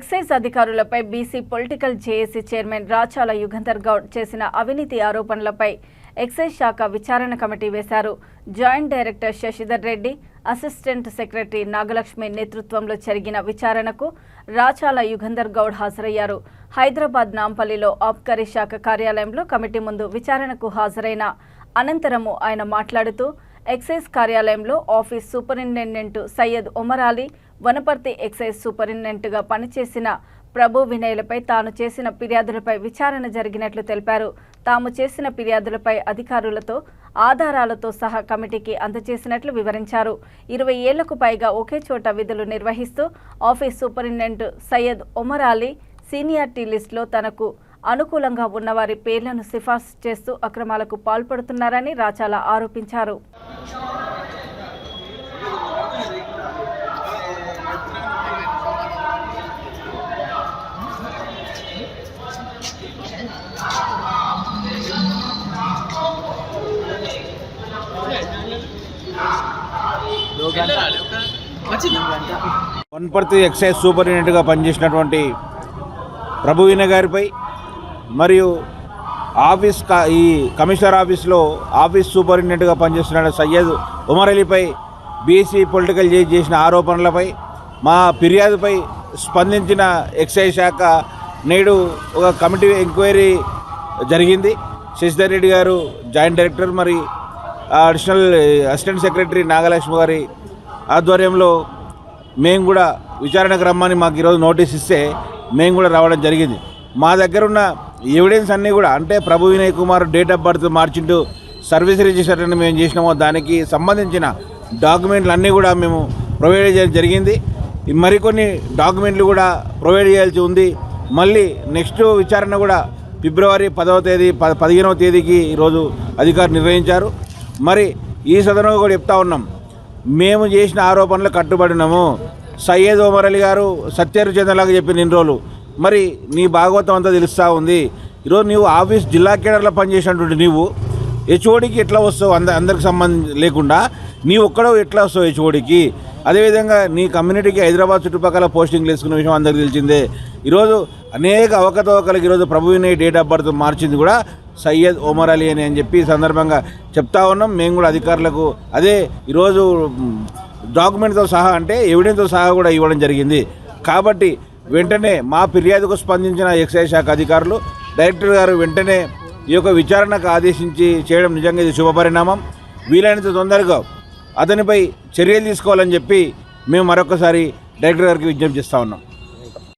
Excise అధికారులపై BC political JAC chairman Rachala Yugandhar Goud చేసిన అవినీతి ఆరోపణలపై ఎక్సైజ్ శాఖ విచారణ కమిటీ వేశారు. Joint director Sasidhar Reddy, assistant secretary Nagalakshmi నేతృత్వంలో జరిగిన విచారణకు రాచాల యుగంధర్ గౌడ్ హాజరయ్యారు. హైదరాబాద్ నాంపల్లిలో ఆబ్కారీ శాఖ కార్యాలయంలో కమిటీ ముందు విచారణకు హాజరైన అనంతరము ఆయన మాట్లాడుతూ ఎక్సైజ్ కార్యాలయంలో office superintendent Syed Umar Ali, Wanaparthy excise సూపరింటెండెంట్గా పనిచేసిన ప్రభు వినయ్లపై తాను చేసిన ఫిర్యాదులపై విచారణ జరిగినట్లు తెలిపారు. తాము చేసిన ఫిర్యాదులపై అధికారులతో ఆధారాలతో సహా కమిటీకి అందజేసినట్లు వివరించారు. 20 ఏళ్లకు పైగా ఒకే చోట విధులు నిర్వహిస్తూ office superintendent Syed Umar Ali seniority లిస్టులో తనకు అనుకూలంగా ఉన్నవారి పేర్లను సిఫార్సు చేస్తూ అక్రమాలకు పాల్పడుతున్నారని రాచాల ఆరోపించారు. వనపర్తి ఎక్సైజ్ సూపరింటెండెంట్గా పనిచేసినటువంటి ప్రభు వినయ్ గారిపై మరియు ఈ కమిషనర్ ఆఫీస్లో ఆఫీస్ సూపరింటెండెంట్గా పనిచేస్తున్న సయ్యద్ ఉమర్ అలీపై బీసీ పొలిటికల్ చేసిన ఆరోపణలపై మా ఫిర్యాదుపై స్పందించిన ఎక్సైజ్ శాఖ నేడు ఒక కమిటీ ఎంక్వైరీ జరిగింది. శశిధర్ రెడ్డి గారు జాయింట్ డైరెక్టర్, మరి అడిషనల్ అసిస్టెంట్ సెక్రటరీ నాగలక్ష్మి గారి ఆధ్వర్యంలో మేము కూడా విచారణకు రమ్మని మాకు ఈరోజు నోటీస్ ఇస్తే మేము కూడా రావడం జరిగింది. మా దగ్గర ఉన్న ఎవిడెన్స్ అన్నీ కూడా, అంటే Prabhu Vinay Kumar date of birth మార్చింటూ సర్వీస్ రిజిస్టర్ అని మేము చేసినామో దానికి సంబంధించిన డాక్యుమెంట్లు అన్నీ కూడా మేము ప్రొవైడ్ చేయడం జరిగింది. మరికొన్ని డాక్యుమెంట్లు కూడా ప్రొవైడ్ చేయాల్సి ఉంది. మళ్ళీ నెక్స్ట్ విచారణ కూడా ఫిబ్రవరి 10వ తేదీ 15వ తేదీకి ఈరోజు అధికారులు నిర్వహించారు. మరి ఈ సదనంలో కూడా చెప్తా ఉన్నాం, మేము చేసిన ఆరోపణలు కట్టుబడినాము. సయ్యద్ ఉమర్ అలీ గారు సత్యహరిచంద్రలాగా చెప్పిన ఇన్ని రోజులు మరి నీ భాగవతం అంతా తెలుస్తూ ఉంది. ఈరోజు నీవు ఆఫీస్ జిల్లా కేడర్లో పనిచేసినటువంటి నీవు హెచ్ఓడికి ఎట్లా వస్తావు? అందరికి సంబంధం లేకుండా నీ ఒక్కడో ఎట్లా వస్తావు హెచ్ఓడికి? అదేవిధంగా నీ కమ్యూనిటీకి హైదరాబాద్ చుట్టుపక్కల పోస్టింగ్లు వేసుకున్న విషయం అందరికీ తెలిసిందే. ఈరోజు అనేక అవకతవకలకు ఈరోజు ప్రభు వినయ్ డేట్ ఆఫ్ బర్త్ మార్చింది కూడా సయ్యద్ ఉమర్ అలీ అని చెప్పి సందర్భంగా చెప్తా ఉన్నాం. మేము కూడా అధికారులకు అదే ఈరోజు డాక్యుమెంట్తో సహా, అంటే ఎవిడెన్స్తో సహా కూడా ఇవ్వడం జరిగింది. కాబట్టి వెంటనే మా ఫిర్యాదుకు స్పందించిన ఎక్సైజ్ శాఖ అధికారులు, డైరెక్టర్ గారు వెంటనే ఈ యొక్క విచారణకు ఆదేశించి చేయడం నిజంగా ఇది శుభపరిణామం. వీలైనంత తొందరగా అతనిపై చర్యలు తీసుకోవాలని చెప్పి మేము మరొకసారి డైరెక్టర్ గారికి విజ్ఞప్తి చేస్తూ ఉన్నాం.